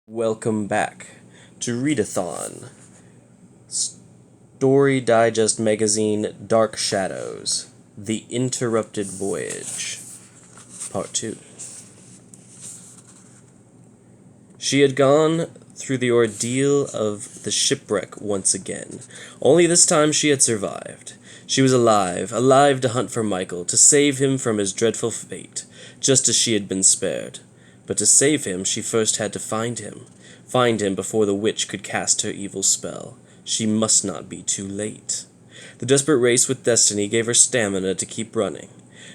Welcome back to Readathon, Story Digest Magazine Dark Shadows, The Interrupted Voyage, Part 2. She had gone through the ordeal of the shipwreck once again, only this time she had survived. She was alive to hunt for Michael, to save him from his dreadful fate, just as she had been spared. But to save him, she first had to find him before the witch could cast her evil spell. She must not be too late. The desperate race with destiny gave her stamina to keep running.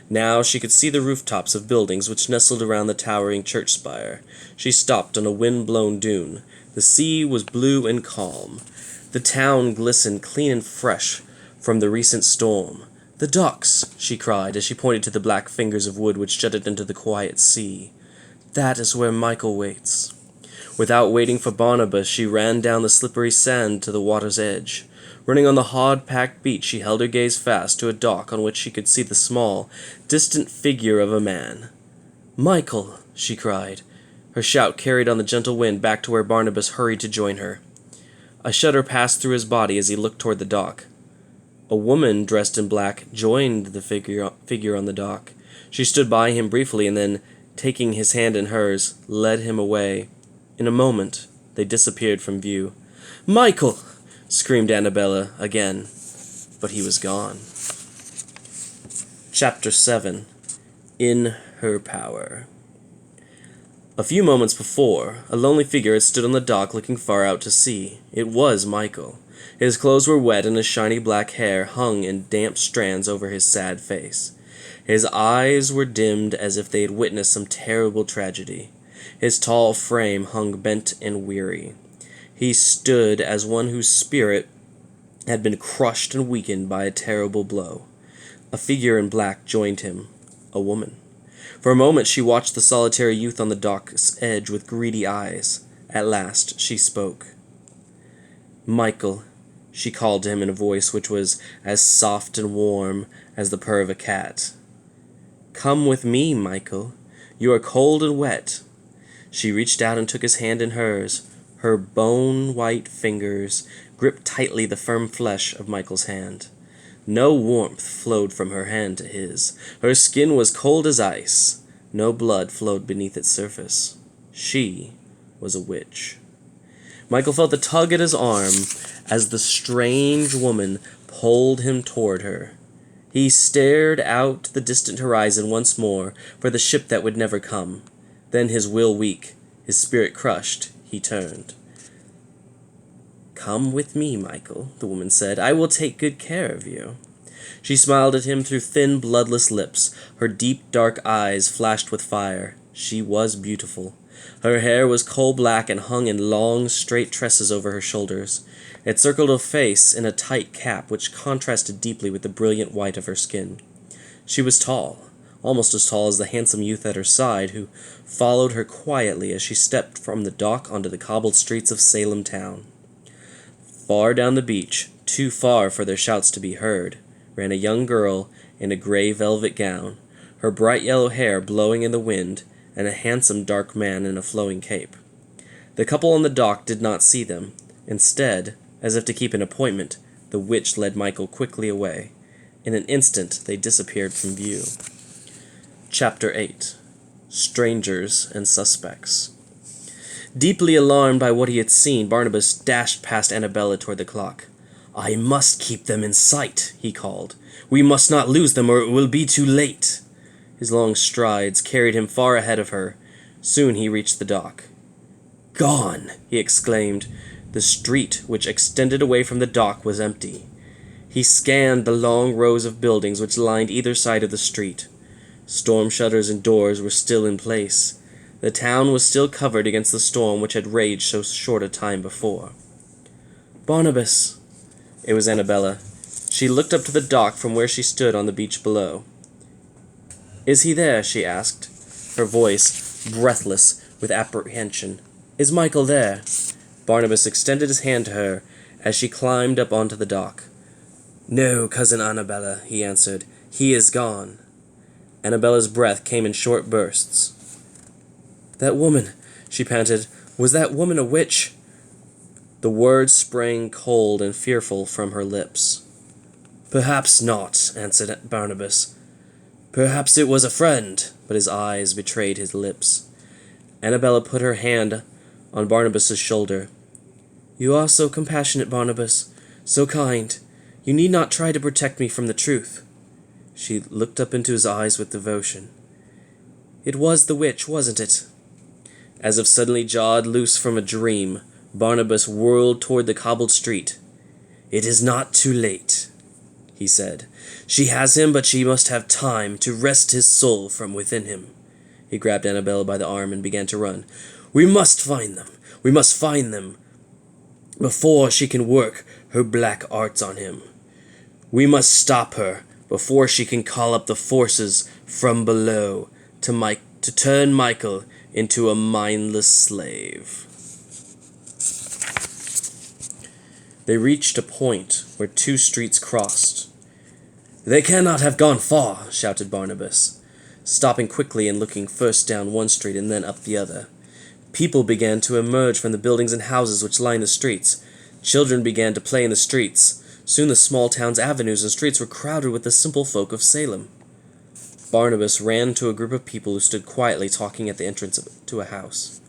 Now she could see the rooftops of buildings which nestled around the towering church spire. She stopped on a wind-blown dune. The sea was blue and calm. The town glistened clean and fresh from the recent storm. "The docks!" she cried as she pointed to the black fingers of wood which jutted into the quiet sea. "That is where Michael waits." Without waiting for Barnabas, she ran down the slippery sand to the water's edge. Running on the hard-packed beach, she held her gaze fast to a dock on which she could see the small, distant figure of a man. "Michael!" she cried. Her shout carried on the gentle wind back to where Barnabas hurried to join her. A shudder passed through his body as he looked toward the dock. A woman dressed in black joined the figure on the dock. She stood by him briefly and then, taking his hand in hers, led him away. In a moment, they disappeared from view. "Michael!" screamed Annabella again, but he was gone. Chapter 7. In Her Power. A few moments before, a lonely figure had stood on the dock looking far out to sea. It was Michael. His clothes were wet and his shiny black hair hung in damp strands over his sad face. His eyes were dimmed as if they had witnessed some terrible tragedy. His tall frame hung bent and weary. He stood as one whose spirit had been crushed and weakened by a terrible blow. A figure in black joined him, a woman. For a moment she watched the solitary youth on the dock's edge with greedy eyes. At last she spoke. "Michael," she called to him in a voice which was as soft and warm as the purr of a cat. "Come with me, Michael. You are cold and wet." She reached out and took his hand in hers. Her bone-white fingers gripped tightly the firm flesh of Michael's hand. No warmth flowed from her hand to his. Her skin was cold as ice. No blood flowed beneath its surface. She was a witch. Michael felt the tug at his arm as the strange woman pulled him toward her. He stared out to the distant horizon once more for the ship that would never come. Then, his will weak, his spirit crushed, he turned. "Come with me, Michael," the woman said. "I will take good care of you." She smiled at him through thin, bloodless lips. Her deep, dark eyes flashed with fire. She was beautiful. Her hair was coal-black and hung in long, straight tresses over her shoulders. It circled her face in a tight cap which contrasted deeply with the brilliant white of her skin. She was tall, almost as tall as the handsome youth at her side, who followed her quietly as she stepped from the dock onto the cobbled streets of Salem town. Far down the beach, too far for their shouts to be heard, ran a young girl in a gray velvet gown, her bright yellow hair blowing in the wind, and a handsome dark man in a flowing cape. The couple on the dock did not see them. Instead, as if to keep an appointment, the witch led Michael quickly away. In an instant, they disappeared from view. Chapter 8. Strangers and Suspects. Deeply alarmed by what he had seen, Barnabas dashed past Annabella toward the clock. "I must keep them in sight," he called. "We must not lose them, or it will be too late." His long strides carried him far ahead of her. Soon he reached the dock. "Gone!" he exclaimed. The street which extended away from the dock was empty. He scanned the long rows of buildings which lined either side of the street. Storm shutters and doors were still in place. The town was still covered against the storm which had raged so short a time before. "Barnabas!" It was Annabella. She looked up to the dock from where she stood on the beach below. "Is he there?" she asked, her voice breathless with apprehension. "Is Michael there?" Barnabas extended his hand to her as she climbed up onto the dock. "No, Cousin Annabella," he answered. "He is gone." Annabella's breath came in short bursts. "That woman," she panted, Was that woman a witch? The words sprang cold and fearful from her lips. Perhaps not, answered Barnabas. Perhaps it was a friend, but his eyes betrayed his lips. Annabella put her hand on Barnabas's shoulder. You are so compassionate, Barnabas, so kind. You need not try to protect me from the truth. She looked up into his eyes with devotion. It was the witch, wasn't it? As if suddenly jarred loose from a dream, Barnabas whirled toward the cobbled street. It is not too late, he said. She has him, but she must have time to wrest his soul from within him. He grabbed Annabella by the arm and began to run. We must find them. We must find them before she can work her black arts on him. We must stop her before she can call up the forces from below to turn Michael into a mindless slave. They reached a point where two streets crossed. They cannot have gone far, shouted Barnabas, stopping quickly and looking first down one street and then up the other. People began to emerge from the buildings and houses which lined the streets. Children began to play in the streets. Soon the small town's avenues and streets were crowded with the simple folk of Salem. Barnabas ran to a group of people who stood quietly talking at the entrance to a house.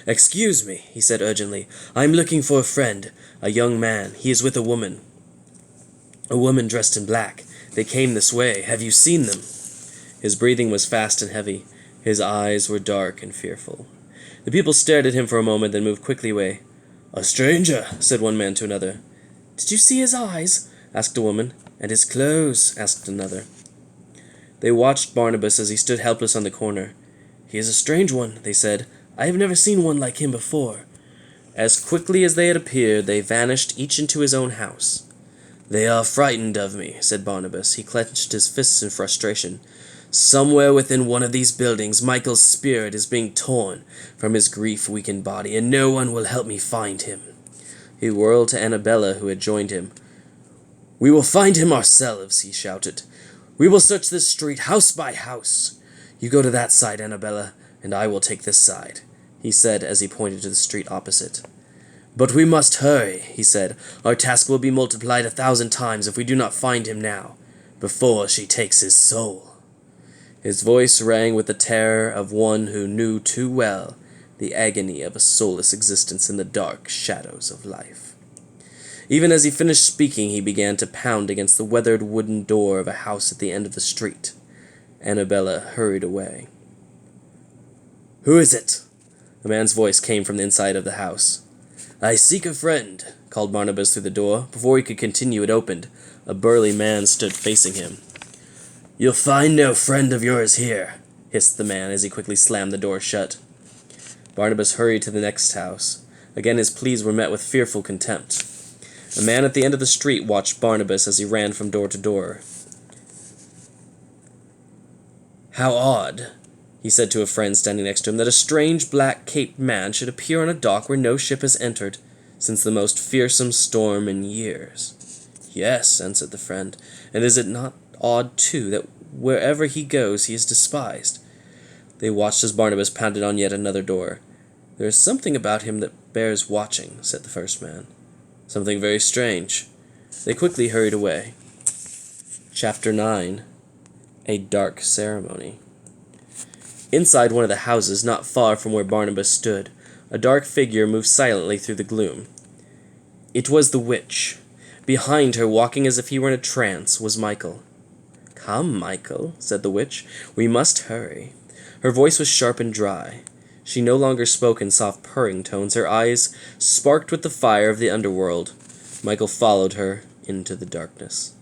Excuse me, he said urgently. I am looking for a friend, a young man. He is with a woman dressed in black. They came this way. Have you seen them? His breathing was fast and heavy. His eyes were dark and fearful. The people stared at him for a moment, then moved quickly away. A stranger, said one man to another. Did you see his eyes? Asked a woman. And his clothes? Asked another. They watched Barnabas as he stood helpless on the corner. He is a strange one, they said. I have never seen one like him before. As quickly as they had appeared, they vanished each into his own house. They are frightened of me, said Barnabas. He clenched his fists in frustration. Somewhere within one of these buildings, Michael's spirit is being torn from his grief-weakened body, and no one will help me find him. He whirled to Annabella, who had joined him. We will find him ourselves, he shouted. We will search this street house by house. You go to that side, Annabella, and I will take this side, he said as he pointed to the street opposite. But we must hurry, he said. Our task will be multiplied 1,000 times if we do not find him now, before she takes his soul. His voice rang with the terror of one who knew too well the agony of a soulless existence in the dark shadows of life. Even as he finished speaking, he began to pound against the weathered wooden door of a house at the end of the street. Annabella hurried away. Who is it? A man's voice came from the inside of the house. I seek a friend, called Barnabas through the door. Before he could continue, it opened. A burly man stood facing him. You'll find no friend of yours here, hissed the man as he quickly slammed the door shut. Barnabas hurried to the next house. Again his pleas were met with fearful contempt. A man at the end of the street watched Barnabas as he ran from door to door. How odd, he said to a friend standing next to him, that a strange black-caped man should appear on a dock where no ship has entered since the most fearsome storm in years. Yes, answered the friend, and is it not odd, too, that wherever he goes he is despised? They watched as Barnabas pounded on yet another door. There is something about him that bears watching, said the first man. Something very strange. They quickly hurried away. Chapter 9. A Dark Ceremony. Inside one of the houses, not far from where Barnabas stood, a dark figure moved silently through the gloom. It was the witch. Behind her, walking as if he were in a trance, was Michael. Come, Michael, said the witch. We must hurry. Her voice was sharp and dry. She no longer spoke in soft purring tones. Her eyes sparked with the fire of the underworld. Michael followed her into the darkness.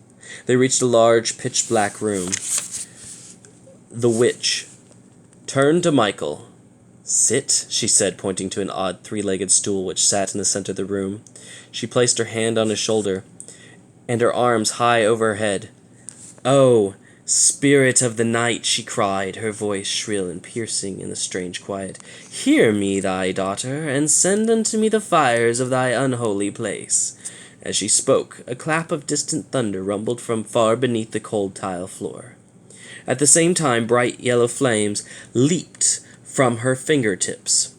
They reached a large, pitch-black room. The witch turned to Michael. Sit, she said, pointing to an odd three-legged stool which sat in the center of the room. She placed her hand on his shoulder, and her arms high over her head. Oh, spirit of the night, she cried, her voice shrill and piercing in the strange quiet. Hear me, thy daughter, and send unto me the fires of thy unholy place. As she spoke, a clap of distant thunder rumbled from far beneath the cold tile floor. At the same time, bright yellow flames leaped from her fingertips.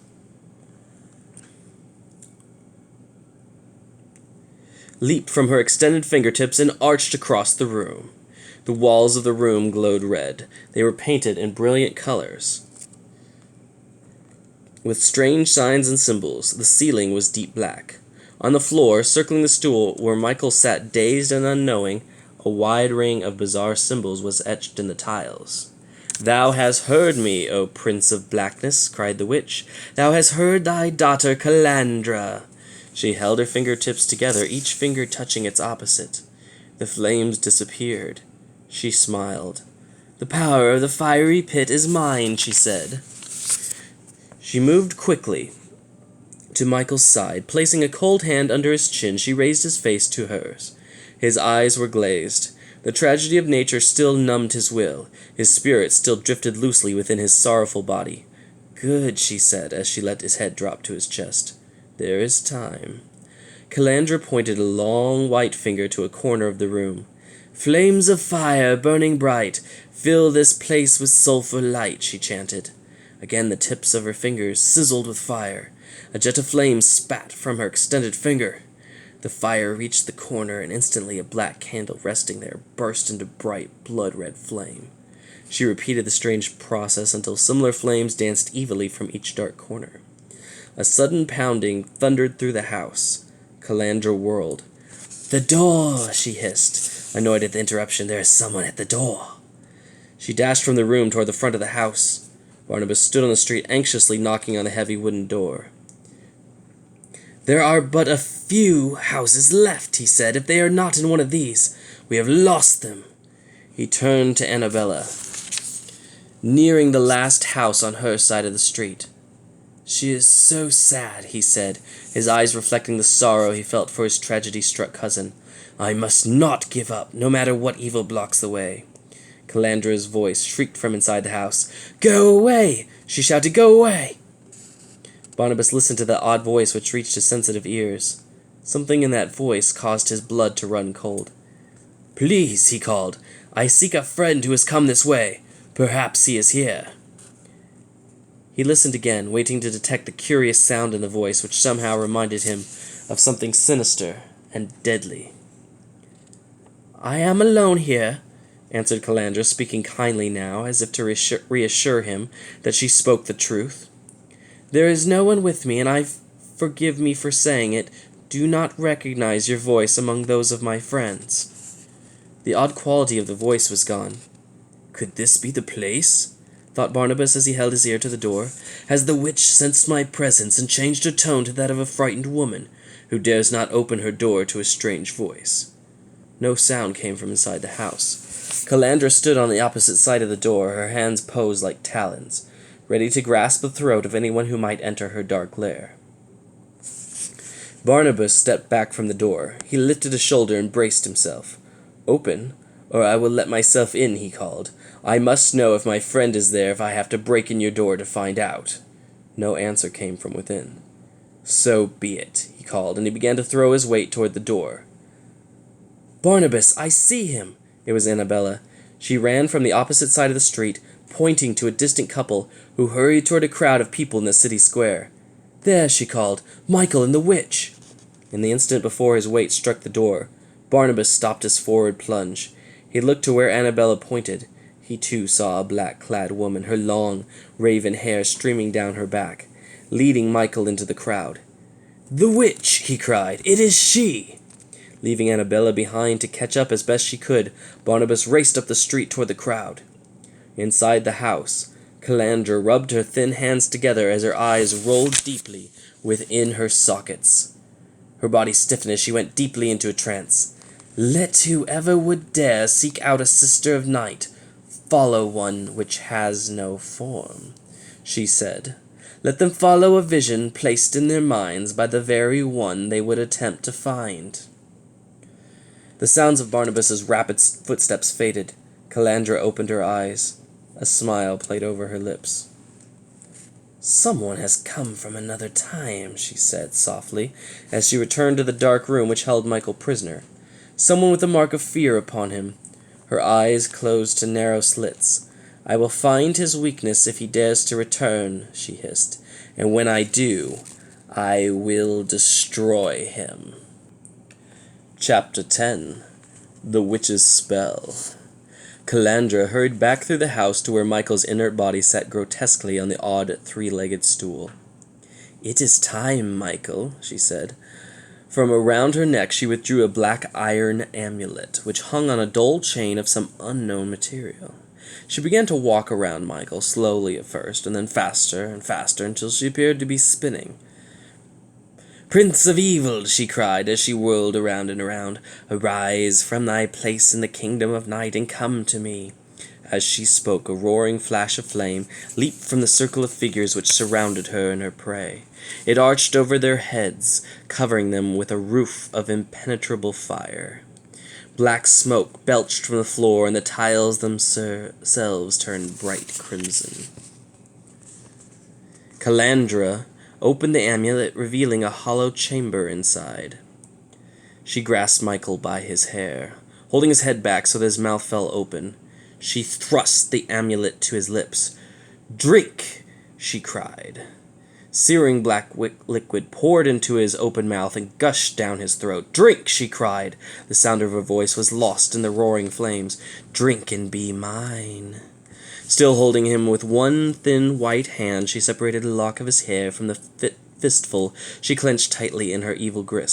leaped from her extended fingertips and arched across the room. The walls of the room glowed red. They were painted in brilliant colors, with strange signs and symbols. The ceiling was deep black. On the floor, circling the stool where Michael sat dazed and unknowing, a wide ring of bizarre symbols was etched in the tiles. "Thou hast heard me, O Prince of Blackness," cried the witch. "Thou hast heard thy daughter Calandra." She held her fingertips together, each finger touching its opposite. The flames disappeared. She smiled. "The power of the fiery pit is mine," she said. She moved quickly to Michael's side. Placing a cold hand under his chin, she raised his face to hers. His eyes were glazed. The tragedy of nature still numbed his will. His spirit still drifted loosely within his sorrowful body. "Good," she said, as she let his head drop to his chest. "There is time." Calandra pointed a long white finger to a corner of the room. "Flames of fire, burning bright, fill this place with sulphur light," she chanted. Again the tips of her fingers sizzled with fire. A jet of flame spat from her extended finger. The fire reached the corner, and instantly a black candle resting there burst into bright, blood-red flame. She repeated the strange process until similar flames danced evilly from each dark corner. A sudden pounding thundered through the house. Calandra whirled. "The door!" she hissed. Annoyed at the interruption, "There is someone at the door." She dashed from the room toward the front of the house. Barnabas stood on the street anxiously knocking on the heavy wooden door. "There are but a few houses left," he said. "If they are not in one of these, we have lost them." He turned to Annabella, nearing the last house on her side of the street. "She is so sad," he said, his eyes reflecting the sorrow he felt for his tragedy-struck cousin. "I must not give up, no matter what evil blocks the way." Calandra's voice shrieked from inside the house. "Go away!" she shouted. "Go away!" Barnabas listened to the odd voice which reached his sensitive ears. Something in that voice caused his blood to run cold. "Please," he called, "I seek a friend who has come this way. Perhaps he is here." He listened again, waiting to detect the curious sound in the voice which somehow reminded him of something sinister and deadly. "I am alone here," answered Calandra, speaking kindly now, as if to reassure him that she spoke the truth. "There is no one with me, and forgive me for saying it, do not recognize your voice among those of my friends." The odd quality of the voice was gone. "Could this be the place?" thought Barnabas as he held his ear to the door. "Has the witch sensed my presence and changed her tone to that of a frightened woman who dares not open her door to a strange voice?" No sound came from inside the house. Calandra stood on the opposite side of the door, her hands posed like talons, ready to grasp the throat of anyone who might enter her dark lair. Barnabas stepped back from the door. He lifted a shoulder and braced himself. "Open, or I will let myself in," he called. "I must know if my friend is there if I have to break in your door to find out." No answer came from within. "So be it," he called, and he began to throw his weight toward the door. "Barnabas, I see him!" It was Annabella. She ran from the opposite side of the street, pointing to a distant couple who hurried toward a crowd of people in the city square. "There," she called, "Michael and the witch!" In the instant before his weight struck the door, Barnabas stopped his forward plunge. He looked to where Annabella pointed. He too saw a black-clad woman, her long, raven hair streaming down her back, leading Michael into the crowd. "The witch!" he cried. "It is she!" Leaving Annabella behind to catch up as best she could, Barnabas raced up the street toward the crowd. Inside the house, Calandra rubbed her thin hands together as her eyes rolled deeply within her sockets. Her body stiffened as she went deeply into a trance. "Let whoever would dare seek out a sister of night follow one which has no form," she said. "Let them follow a vision placed in their minds by the very one they would attempt to find." The sounds of Barnabas's rapid footsteps faded. Calandra opened her eyes. A smile played over her lips. "Someone has come from another time," she said softly, as she returned to the dark room which held Michael prisoner. "Someone with a mark of fear upon him." Her eyes closed to narrow slits. "I will find his weakness if he dares to return," she hissed. "And when I do, I will destroy him." Chapter 10. The Witch's Spell. Calandra hurried back through the house to where Michael's inert body sat grotesquely on the odd three-legged stool. "It is time, Michael," she said. From around her neck she withdrew a black iron amulet, which hung on a dull chain of some unknown material. She began to walk around Michael, slowly at first, and then faster and faster until she appeared to be spinning. "Prince of Evil," she cried as she whirled around and around, "arise from thy place in the kingdom of night and come to me." As she spoke, a roaring flash of flame leaped from the circle of figures which surrounded her and her prey. It arched over their heads, covering them with a roof of impenetrable fire. Black smoke belched from the floor, and the tiles themselves turned bright crimson. Calandra opened the amulet, revealing a hollow chamber inside. She grasped Michael by his hair, holding his head back so that his mouth fell open. She thrust the amulet to his lips. "Drink!" she cried. Searing black liquid poured into his open mouth and gushed down his throat. "Drink!" she cried. The sound of her voice was lost in the roaring flames. "Drink and be mine." Still holding him with one thin white hand, she separated a lock of his hair from the fistful she clenched tightly in her evil grip.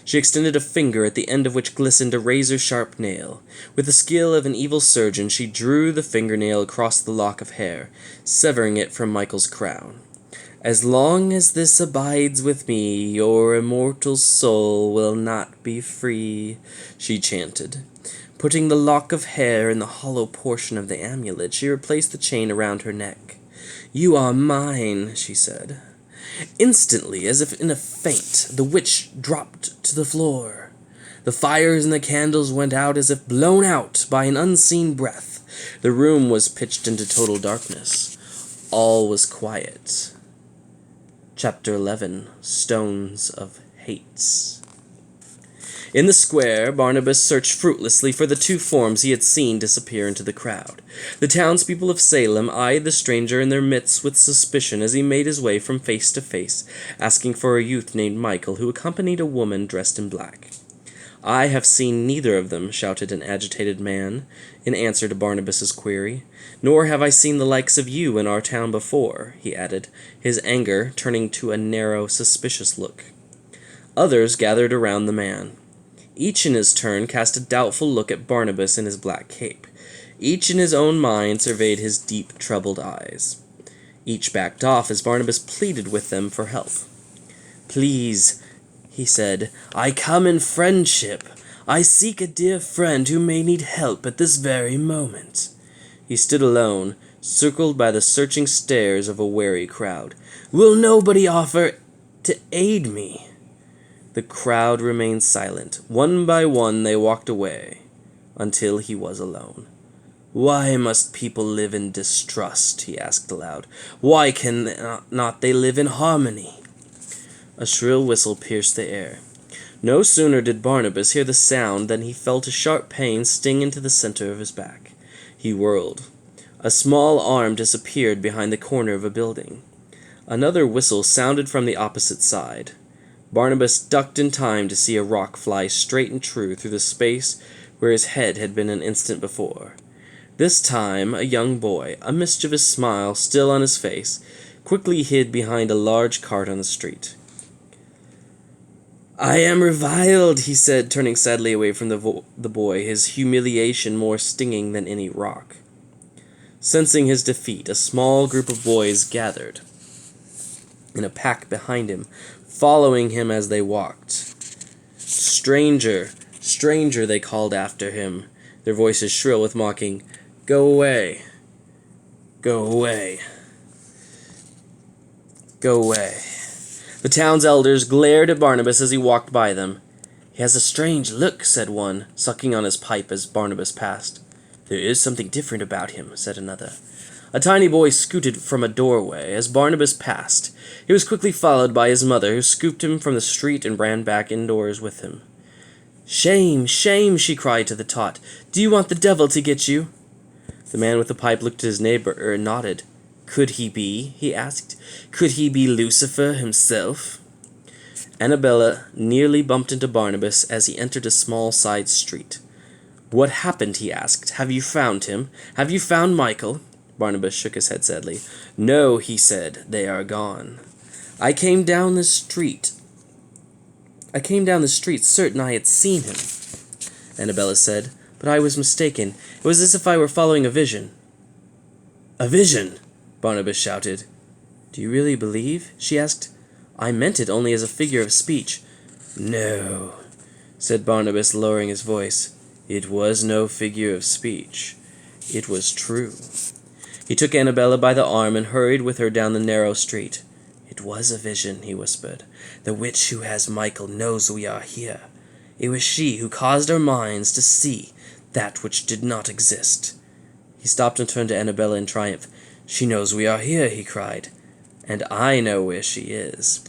She extended a finger at the end of which glistened a razor-sharp nail. With the skill of an evil surgeon, she drew the fingernail across the lock of hair, severing it from Michael's crown. "As long as this abides with me, your immortal soul will not be free," she chanted. Putting the lock of hair in the hollow portion of the amulet, she replaced the chain around her neck. "You are mine," she said. Instantly, as if in a faint, the witch dropped to the floor. The fires and the candles went out as if blown out by an unseen breath. The room was pitched into total darkness. All was quiet. Chapter 11. Stones of Hate. In the square, Barnabas searched fruitlessly for the two forms he had seen disappear into the crowd. The townspeople of Salem eyed the stranger in their midst with suspicion as he made his way from face to face, asking for a youth named Michael who accompanied a woman dressed in black. "I have seen neither of them," shouted an agitated man, in answer to Barnabas's query. "Nor have I seen the likes of you in our town before," he added, his anger turning to a narrow, suspicious look. Others gathered around the man. Each in his turn cast a doubtful look at Barnabas in his black cape. Each in his own mind surveyed his deep, troubled eyes. Each backed off as Barnabas pleaded with them for help. "Please," he said, "I come in friendship. I seek a dear friend who may need help at this very moment." He stood alone, circled by the searching stares of a wary crowd. "Will nobody offer to aid me?" The crowd remained silent. One by one they walked away, until he was alone. "Why must people live in distrust?" he asked aloud. "Why can not they live in harmony?" A shrill whistle pierced the air. No sooner did Barnabas hear the sound than he felt a sharp pain sting into the center of his back. He whirled. A small arm disappeared behind the corner of a building. Another whistle sounded from the opposite side. Barnabas ducked in time to see a rock fly straight and true through the space where his head had been an instant before. This time, a young boy, a mischievous smile still on his face, quickly hid behind a large cart on the street. "I am reviled," he said, turning sadly away from the boy, his humiliation more stinging than any rock. Sensing his defeat, a small group of boys gathered in a pack behind him, following him as they walked. "Stranger, stranger," they called after him, their voices shrill with mocking. "Go away. Go away. Go away." The town's elders glared at Barnabas as he walked by them. "He has a strange look," said one, sucking on his pipe as Barnabas passed. "There is something different about him," said another. A tiny boy scooted from a doorway as Barnabas passed. He was quickly followed by his mother, who scooped him from the street and ran back indoors with him. "Shame, shame," she cried to the tot. "Do you want the devil to get you?" The man with the pipe looked at his neighbor and nodded. "Could he be?" he asked. "Could he be Lucifer himself?" Annabella nearly bumped into Barnabas as he entered a small side street. "What happened?" he asked. "Have you found him? Have you found Michael?" Barnabas shook his head sadly. "No," he said, "they are gone. I came down the street certain I had seen him," Annabella said, "but I was mistaken. It was as if I were following a vision." "A vision!" Barnabas shouted. "Do you really believe?" she asked. "I meant it only as a figure of speech." "No," said Barnabas, lowering his voice. "It was no figure of speech. It was true." He took Annabella by the arm and hurried with her down the narrow street. "It was a vision," he whispered. "The witch who has Michael knows we are here. It was she who caused our minds to see that which did not exist." He stopped and turned to Annabella in triumph. "She knows we are here," he cried. "And I know where she is."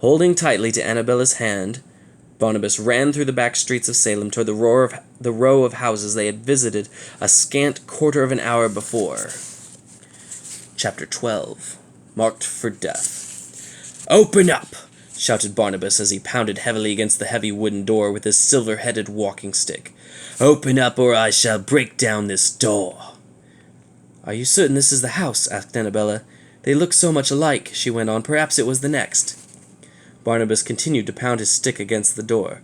Holding tightly to Annabella's hand, Barnabas ran through the back streets of Salem toward the row of houses they had visited a scant quarter of an hour before. Chapter 12. Marked for Death. "Open up!" shouted Barnabas as he pounded heavily against the heavy wooden door with his silver-headed walking stick. "Open up, or I shall break down this door." "Are you certain this is the house?" asked Annabella. "They look so much alike," she went on. "Perhaps it was the next." Barnabas continued to pound his stick against the door.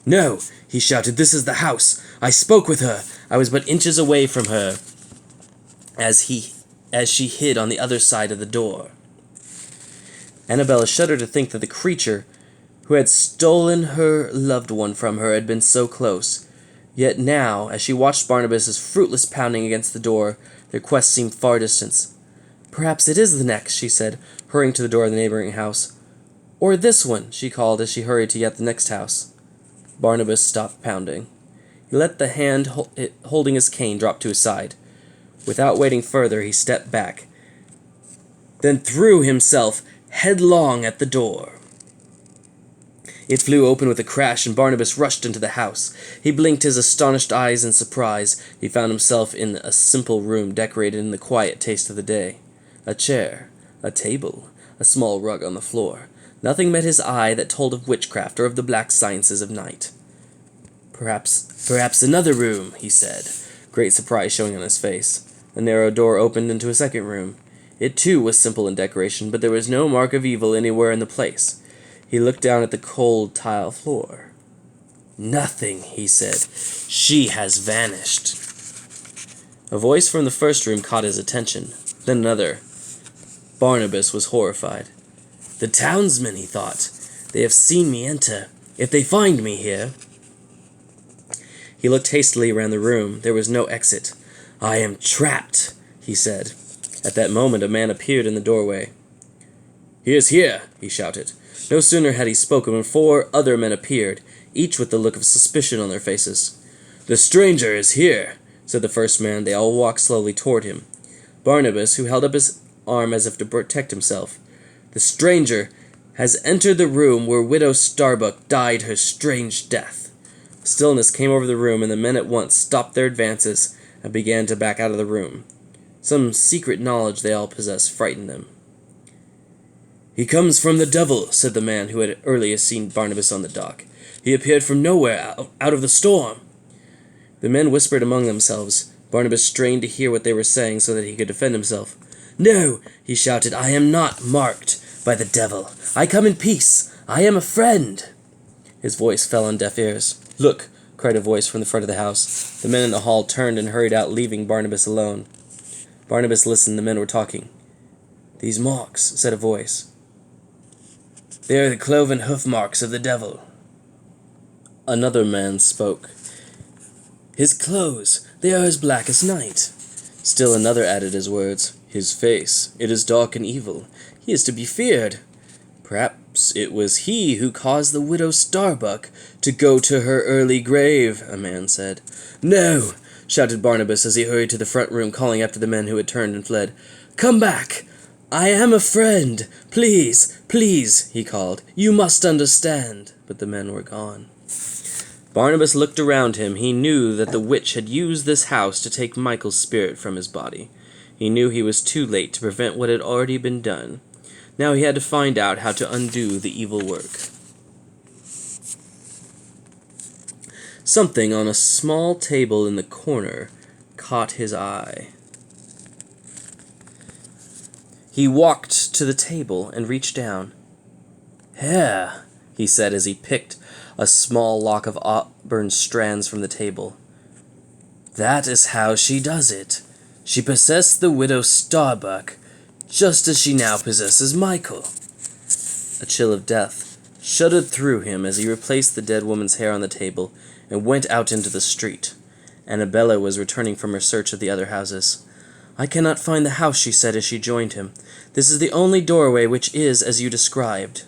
"No," he shouted, "this is the house. I spoke with her. I was but inches away from her as she hid on the other side of the door." Annabella shuddered to think that the creature who had stolen her loved one from her had been so close. Yet now, as she watched Barnabas's fruitless pounding against the door, their quest seemed far distant. "Perhaps it is the next," she said, hurrying to the door of the neighboring house. "Or this one," she called as she hurried to yet the next house. Barnabas stopped pounding. He let the hand holding his cane drop to his side. Without waiting further, he stepped back, then threw himself headlong at the door. It flew open with a crash, and Barnabas rushed into the house. He blinked his astonished eyes in surprise. He found himself in a simple room decorated in the quiet taste of the day. A chair, a table, a small rug on the floor. Nothing met his eye that told of witchcraft or of the black sciences of night. Perhaps another room," he said, great surprise showing on his face. A narrow door opened into a second room. It too was simple in decoration, but there was no mark of evil anywhere in the place. He looked down at the cold tile floor. "Nothing," he said. "She has vanished." A voice from the first room caught his attention. Then another. Barnabas was horrified. "The townsmen," he thought. "They have seen me enter. If they find me here—" He looked hastily around the room. There was no exit. "I am trapped," he said. At that moment a man appeared in the doorway. "He is here," he shouted. No sooner had he spoken when 4 other men appeared, each with the look of suspicion on their faces. "The stranger is here," said the first man. They all walked slowly toward him. Barnabas, who held up his arm as if to protect himself. "The stranger has entered the room where Widow Starbuck died her strange death." Stillness came over the room, and the men at once stopped their advances and began to back out of the room. Some secret knowledge they all possessed frightened them. "He comes from the devil," said the man who had earlier seen Barnabas on the dock. "He appeared from nowhere, out of the storm." The men whispered among themselves. Barnabas strained to hear what they were saying so that he could defend himself. "No," he shouted, "I am not marked by the devil. I come in peace. I am a friend." His voice fell on deaf ears. "Look," cried a voice from the front of the house. The men in the hall turned and hurried out, leaving Barnabas alone. Barnabas listened. The men were talking. "These marks," said a voice. "They are the cloven hoof marks of the devil." Another man spoke. "His clothes, they are as black as night." Still another added his words. "His face, it is dark and evil. He is to be feared." "Perhaps it was he who caused the Widow Starbuck to go to her early grave," a man said. "No!" shouted Barnabas as he hurried to the front room, calling after the men who had turned and fled. "Come back! I am a friend! Please, please," he called. "You must understand." But the men were gone. Barnabas looked around him. He knew that the witch had used this house to take Michael's spirit from his body. He knew he was too late to prevent what had already been done. Now he had to find out how to undo the evil work. Something on a small table in the corner caught his eye. He walked to the table and reached down. "Hair," he said as he picked a small lock of auburn strands from the table. "That is how she does it. She possessed the widow Starbuck, just as she now possesses Michael." A chill of death shuddered through him as he replaced the dead woman's hair on the table and went out into the street. Annabella was returning from her search of the other houses. "I cannot find the house," she said as she joined him. "This is the only doorway which is as you described."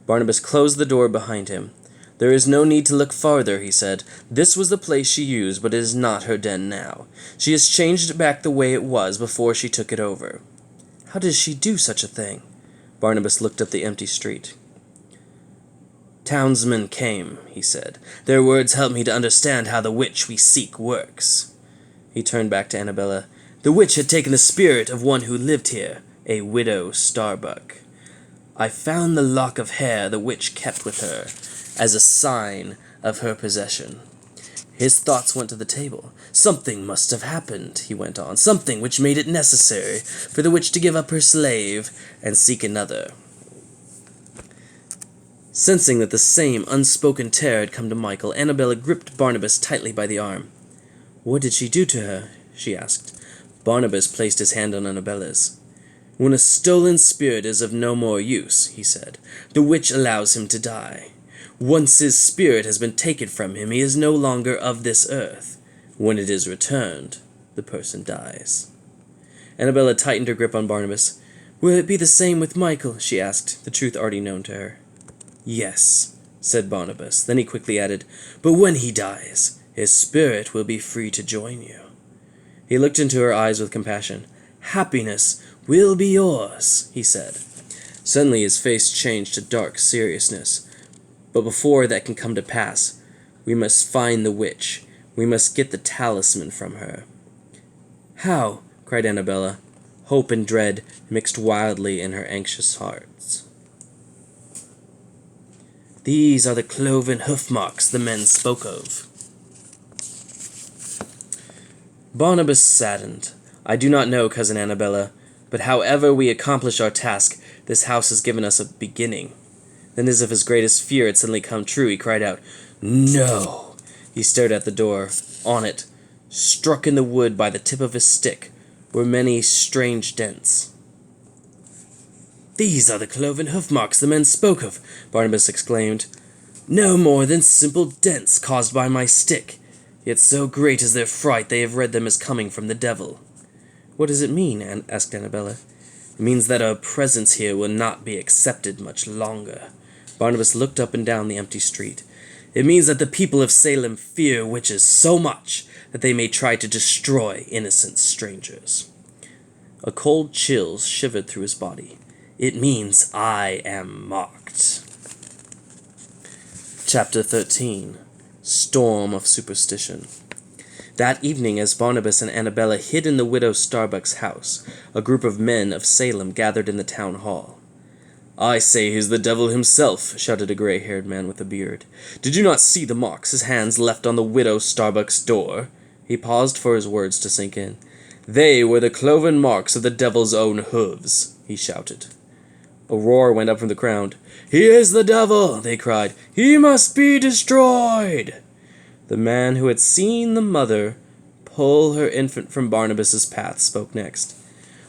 Barnabas closed the door behind him. "There is no need to look farther," he said. "This was the place she used, but it is not her den now. She has changed it back the way it was before she took it over." "How does she do such a thing?" Barnabas looked up the empty street. "Townsmen came," he said. "Their words help me to understand how the witch we seek works." He turned back to Annabella. "The witch had taken the spirit of one who lived here, a widow Starbuck. I found the lock of hair the witch kept with her, as a sign of her possession." His thoughts went to the table. "Something must have happened," he went on, "something which made it necessary for the witch to give up her slave and seek another." Sensing that the same unspoken terror had come to Michael, Annabella gripped Barnabas tightly by the arm. "What did she do to her?" she asked. Barnabas placed his hand on Annabella's. "When a stolen spirit is of no more use," he said, "the witch allows him to die. Once his spirit has been taken from him, he is no longer of this earth. When it is returned, the person dies." Annabella tightened her grip on Barnabas. "Will it be the same with Michael?" she asked, the truth already known to her. "Yes," said Barnabas. Then he quickly added, "But when he dies, his spirit will be free to join you." He looked into her eyes with compassion. "Happiness will be yours," he said. Suddenly his face changed to dark seriousness. "But before that can come to pass, we must find the witch. We must get the talisman from her." "How?" cried Annabella. Hope and dread mixed wildly in her anxious hearts. "These are the cloven hoof marks the men spoke of." Barnabas saddened. "I do not know, Cousin Annabella, but however we accomplish our task, this house has given us a beginning." Then, as if his greatest fear had suddenly come true, he cried out, "No!" He stared at the door. On it, struck in the wood by the tip of his stick, were many strange dents. "These are the cloven hoof marks the men spoke of," Barnabas exclaimed. "No more than simple dents caused by my stick. Yet so great is their fright they have read them as coming from the devil." "What does it mean?" asked Annabella. "It means that our presence here will not be accepted much longer." Barnabas looked up and down the empty street. "It means that the people of Salem fear witches so much that they may try to destroy innocent strangers." A cold chill shivered through his body. "It means I am marked." Chapter 13. Storm of Superstition. That evening, as Barnabas and Annabella hid in the widow Starbuck's house, a group of men of Salem gathered in the town hall. "I say he's the devil himself," shouted a gray-haired man with a beard. "Did you not see the marks his hands left on the widow Starbuck's door?" He paused for his words to sink in. "They were the cloven marks of the devil's own hooves," he shouted. A roar went up from the crowd. "He is the devil!" they cried. "He must be destroyed!" The man who had seen the mother pull her infant from Barnabas's path spoke next.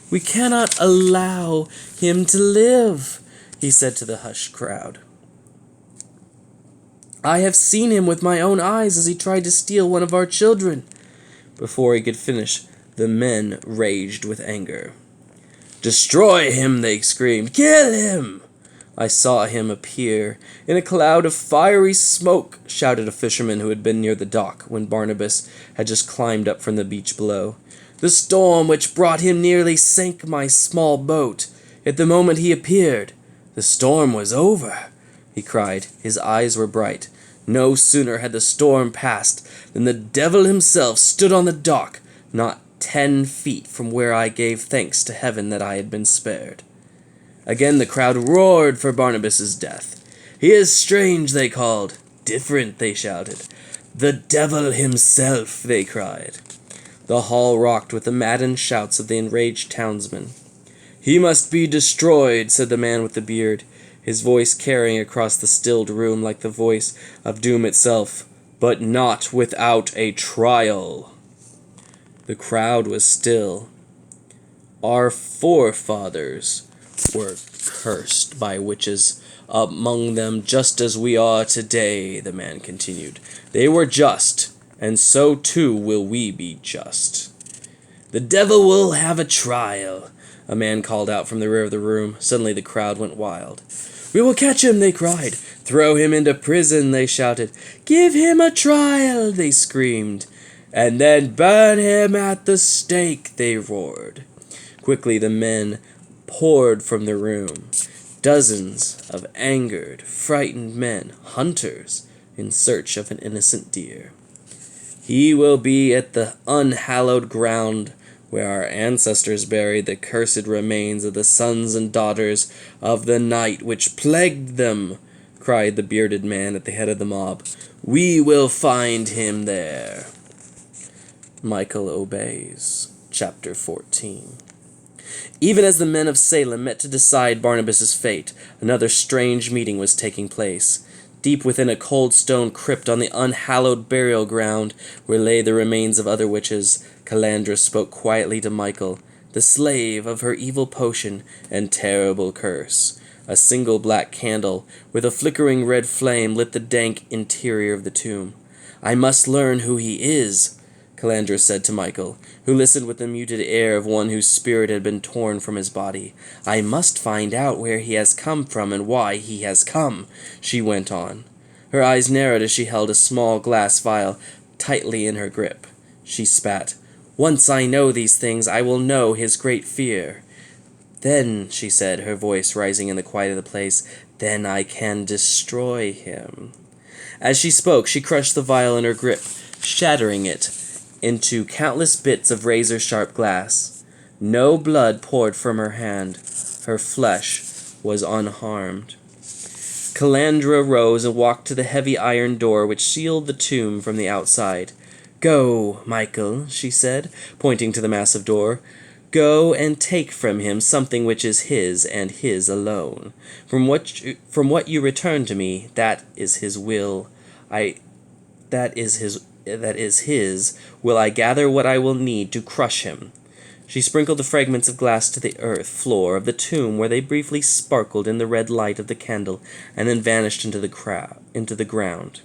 "We cannot allow him to live," he said to the hushed crowd. "I have seen him with my own eyes as he tried to steal one of our children." Before he could finish, the men raged with anger. "Destroy him!" they screamed. "Kill him!" "I saw him appear in a cloud of fiery smoke," shouted a fisherman who had been near the dock when Barnabas had just climbed up from the beach below. "The storm which brought him nearly sank my small boat. At the moment he appeared, the storm was over," he cried. His eyes were bright. No sooner had the storm passed than the devil himself stood on the dock, not 10 feet from where I gave thanks to heaven that I had been spared. Again the crowd roared for Barnabas's death. "He is strange," they called. "Different," they shouted. "The devil himself!" they cried. The hall rocked with the maddened shouts of the enraged townsmen. "He must be destroyed," said the man with the beard, his voice carrying across the stilled room like the voice of doom itself, "but not without a trial." The crowd was still. "Our forefathers were cursed by witches among them just as we are today," the man continued. "They were just, and so too will we be just." "The devil will have a trial," a man called out from the rear of the room. Suddenly the crowd went wild. "We will catch him," they cried. "Throw him into prison," they shouted. "Give him a trial," they screamed. "And then burn him at the stake," they roared. Quickly the men poured from the room. Dozens of angered, frightened men, hunters, in search of an innocent deer. "He will be at the unhallowed ground where our ancestors buried the cursed remains of the sons and daughters of the night which plagued them," cried the bearded man at the head of the mob. "We will find him there." Michael obeys. Chapter 14. Even as the men of Salem met to decide Barnabas's fate, another strange meeting was taking place. Deep within a cold stone crypt on the unhallowed burial ground where lay the remains of other witches, Calandra spoke quietly to Michael, the slave of her evil potion and terrible curse. A single black candle, with a flickering red flame, lit the dank interior of the tomb. "I must learn who he is," Calandra said to Michael, who listened with the muted air of one whose spirit had been torn from his body. "I must find out where he has come from and why he has come," she went on. Her eyes narrowed as she held a small glass vial tightly in her grip. She spat. "Once I know these things, I will know his great fear. Then," she said, her voice rising in the quiet of the place, "then I can destroy him." As she spoke, she crushed the vial in her grip, shattering it into countless bits of razor-sharp glass. No blood poured from her hand. Her flesh was unharmed. Calandra rose and walked to the heavy iron door which sealed the tomb from the outside. "Go, Michael," she said, pointing to the massive door. "Go and take from him something which is his and his alone. From what you return to me, that is his will. That is his, will I gather what I will need to crush him." She sprinkled the fragments of glass to the earth floor of the tomb, where they briefly sparkled in the red light of the candle, and then vanished into the ground.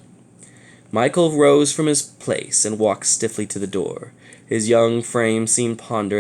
Michael rose from his place and walked stiffly to the door. His young frame seemed ponderous